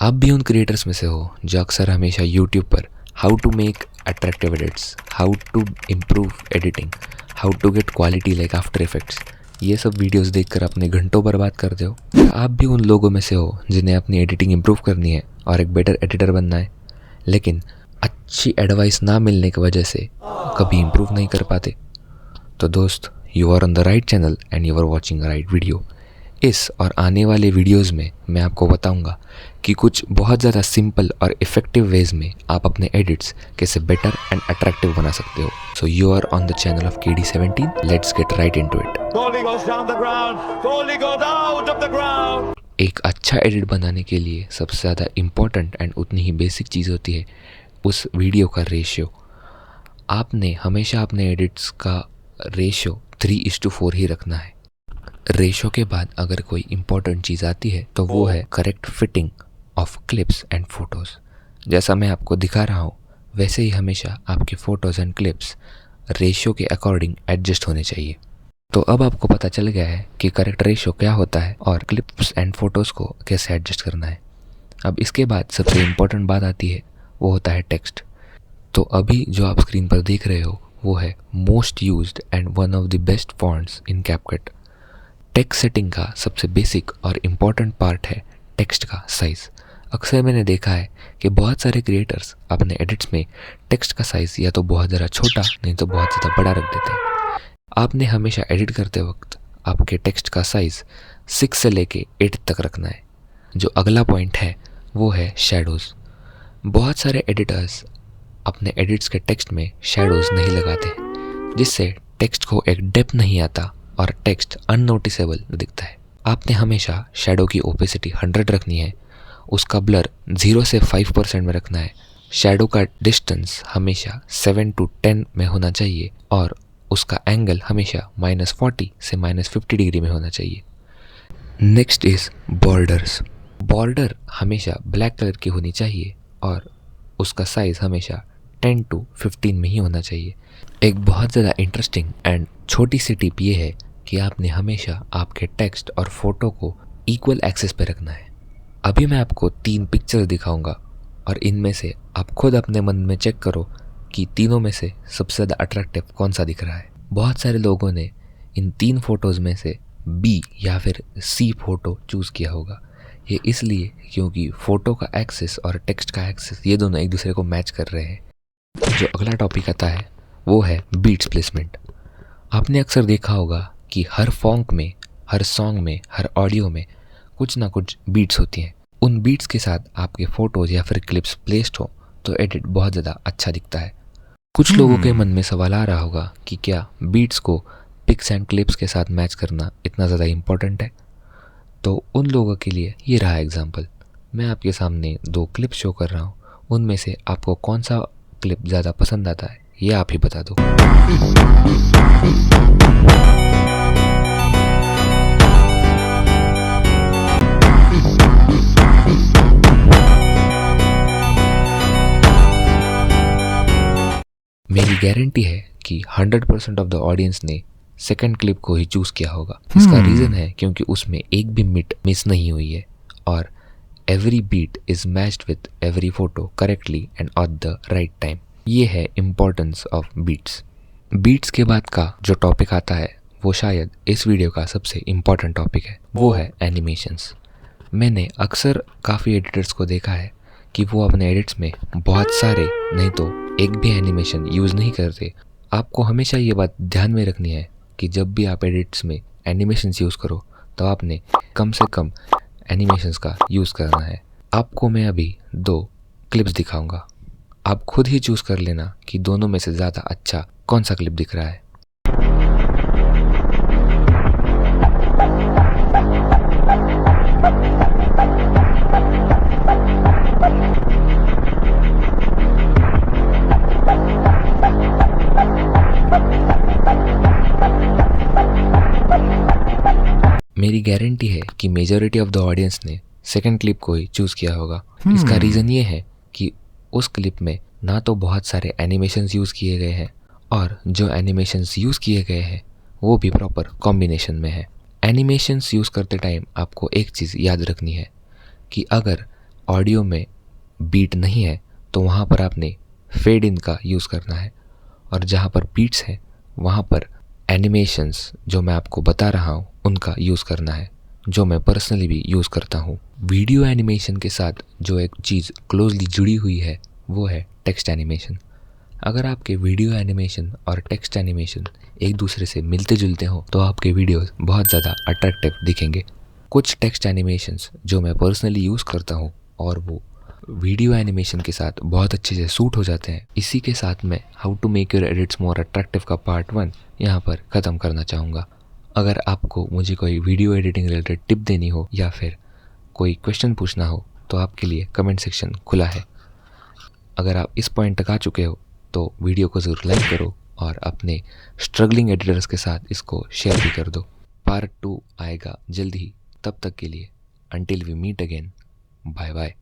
आप भी उन क्रिएटर्स में से हो जो अक्सर हमेशा यूट्यूब पर how to make attractive edits, how to improve editing, how to get quality like After Effects, ये सब वीडियोस देखकर अपने घंटों बर्बाद करते हो। आप भी उन लोगों में से हो जिन्हें अपनी एडिटिंग इम्प्रूव करनी है और एक बेटर एडिटर बनना है, लेकिन अच्छी एडवाइस ना मिलने की वजह से कभी इम्प्रूव नहीं कर पाते। तो दोस्त, you are on the right channel and you are watching right video. इस और आने वाले वीडियोस में मैं आपको बताऊंगा कि कुछ बहुत ज़्यादा सिंपल और इफ़ेक्टिव वेज में आप अपने एडिट्स कैसे बेटर एंड अट्रैक्टिव बना सकते हो। So you are on the channel of KD17। Let's get right into it. एक अच्छा एडिट बनाने के लिए सबसे ज़्यादा इम्पोर्टेंट एंड उतनी ही बेसिक चीज़ होती है उस वीडियो का रेशियो। आपने हमेशा अपने एडिट्स का रेशियो 3:4 ही रखना है। रेशो के बाद अगर कोई इम्पोर्टेंट चीज़ आती है तो वो है correct fitting of clips and photos. जैसा मैं आपको दिखा रहा हूँ वैसे ही हमेशा आपके फ़ोटोज़ एंड क्लिप्स रेशो के अकॉर्डिंग एडजस्ट होने चाहिए। तो अब आपको पता चल गया है कि करेक्ट रेशो क्या होता है और क्लिप्स एंड फोटोज़ को कैसे एडजस्ट करना है। अब इसके बाद सबसे इम्पोर्टेंट बात आती है, वो होता है टेक्स्ट। तो अभी जो आप स्क्रीन पर देख रहे हो वो है most used and one of the best fonts in CapCut. Text setting का सबसे बेसिक और इम्पॉर्टेंट पार्ट है टेक्स्ट का साइज़। अक्सर मैंने देखा है कि बहुत सारे क्रिएटर्स अपने एडिट्स में टेक्स्ट का साइज़ या तो बहुत ज़रा छोटा नहीं तो बहुत ज़्यादा बड़ा रख देते हैं। आपने हमेशा एडिट करते वक्त आपके टेक्स्ट का साइज़ 6 से लेके 8 तक रखना है। जो अगला पॉइंट है वो है शेडोज़। बहुत सारे एडिटर्स अपने एडिट्स के टेक्स्ट में शेडोज़ नहीं लगाते, जिससे टेक्स्ट को एक डेप्थ नहीं आता और टेक्स्ट अननोटिसेबल दिखता है। आपने हमेशा शेडो की ओपेसिटी 100 रखनी है, उसका ब्लर 0 से 5% में रखना है, शेडो का डिस्टेंस हमेशा 7 to 10 में होना चाहिए और उसका एंगल हमेशा -40 से -50 डिग्री में होना चाहिए। Next is borders. बॉर्डर हमेशा ब्लैक कलर की होनी चाहिए और उसका साइज़ हमेशा 10 to 15 में ही होना चाहिए। एक बहुत ज़्यादा इंटरेस्टिंग एंड छोटी सी टिप ये है कि आपने हमेशा आपके टेक्स्ट और फोटो को इक्वल एक्सेस पे रखना है। अभी मैं आपको 3 पिक्चर्स दिखाऊंगा और इनमें से आप खुद अपने मन में चेक करो कि तीनों में से सबसे ज़्यादा अट्रैक्टिव कौन सा दिख रहा है। बहुत सारे लोगों ने इन 3 फोटोज़ में से B या फिर C फोटो चूज़ किया होगा। ये इसलिए क्योंकि फ़ोटो का एक्सेस और टेक्स्ट का एक्सेस ये दोनों एक दूसरे को मैच कर रहे हैं। जो अगला टॉपिक आता है वो है बीट्स प्लेसमेंट। आपने अक्सर देखा होगा कि हर फॉन्क में, हर सॉन्ग में, हर ऑडियो में कुछ ना कुछ बीट्स होती हैं। उन बीट्स के साथ आपके फ़ोटोज़ या फिर क्लिप्स प्लेस्ड हो तो एडिट बहुत ज़्यादा अच्छा दिखता है। कुछ लोगों के मन में सवाल आ रहा होगा कि क्या बीट्स को पिक्स एंड क्लिप्स के साथ मैच करना इतना ज़्यादा इम्पोर्टेंट है? तो उन लोगों के लिए ये रहा एग्जाम्पल। मैं आपके सामने 2 क्लिप शो कर रहा हूँ, उनमें से आपको कौन सा क्लिप ज़्यादा पसंद आता है ये आप ही बता दो। मेरी गारंटी है कि 100% ऑफ द ऑडियंस ने सेकंड क्लिप को ही चूज़ किया होगा। इसका रीज़न है क्योंकि उसमें एक भी बीट मिस नहीं हुई है और every beat is matched with every photo correctly and at the right time. ये है इम्पोर्टेंस ऑफ बीट्स। बीट्स के बाद का जो टॉपिक आता है वो शायद इस वीडियो का सबसे इम्पोर्टेंट टॉपिक है, वो है एनिमेशंस। मैंने अक्सर काफ़ी एडिटर्स को देखा है कि वो अपने एडिट्स में बहुत सारे नहीं तो एक भी एनिमेशन यूज़ नहीं करते। आपको हमेशा ये बात ध्यान में रखनी है कि जब भी आप एडिट्स में एनिमेशंस यूज़ करो तो आपने कम से कम एनिमेशंस का यूज़ करना है। आपको मैं अभी 2 क्लिप्स दिखाऊंगा, आप खुद ही चूज़ कर लेना कि दोनों में से ज़्यादा अच्छा कौन सा क्लिप दिख रहा है। मेरी गारंटी है कि मेजॉरिटी ऑफ द ऑडियंस ने सेकंड क्लिप को ही चूज़ किया होगा। इसका रीज़न ये है कि उस क्लिप में ना तो बहुत सारे एनिमेशंस यूज़ किए गए हैं और जो एनिमेशंस यूज़ किए गए हैं वो भी प्रॉपर कॉम्बिनेशन में है। एनिमेशंस यूज़ करते टाइम आपको एक चीज़ याद रखनी है कि अगर ऑडियो में बीट नहीं है तो वहाँ पर आपने फेड इन का यूज़ करना है, और जहाँ पर बीट्स हैं वहाँ पर एनिमेशंस जो मैं आपको बता रहा हूँ उनका यूज़ करना है, जो मैं पर्सनली भी यूज़ करता हूँ। वीडियो एनिमेशन के साथ जो एक चीज़ क्लोजली जुड़ी हुई है वो है टेक्स्ट एनिमेशन। अगर आपके वीडियो एनिमेशन और टेक्स्ट एनिमेशन एक दूसरे से मिलते जुलते हों तो आपके वीडियोस बहुत ज़्यादा अट्रैक्टिव दिखेंगे। कुछ टेक्स्ट एनिमेशंस जो मैं पर्सनली यूज़ करता हूँ और वो वीडियो एनिमेशन के साथ बहुत अच्छे से सूट हो जाते हैं। इसी के साथ मैं how to make your edits more attractive का पार्ट 1 यहाँ पर ख़त्म करना चाहूँगा। अगर आपको मुझे कोई वीडियो एडिटिंग रिलेटेड टिप देनी हो या फिर कोई क्वेश्चन पूछना हो तो आपके लिए कमेंट सेक्शन खुला है। अगर आप इस पॉइंट तक आ चुके हो तो वीडियो को ज़रूर लाइक करो और अपने स्ट्रगलिंग एडिटर्स के साथ इसको शेयर भी कर दो। पार्ट 2 आएगा जल्द ही, तब तक के लिए until we meet again, bye bye.